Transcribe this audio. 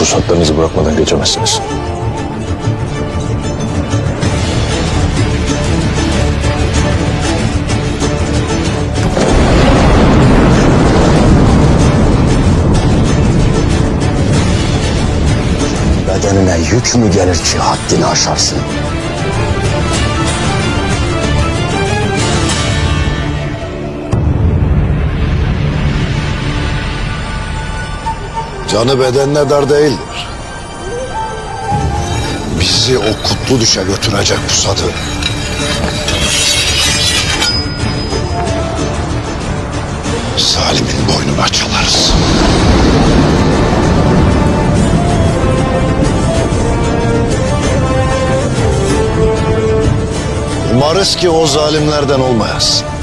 ruhsatlarınızı bırakmadan geçemezsiniz. Bedenine yük mü gelir ki haddini aşarsın? Canı bedenine dar değildir. Bizi o kutlu düşe götürecek pusadı. Zalimin boynuna çalarız. Umarız ki o zalimlerden olmayasın.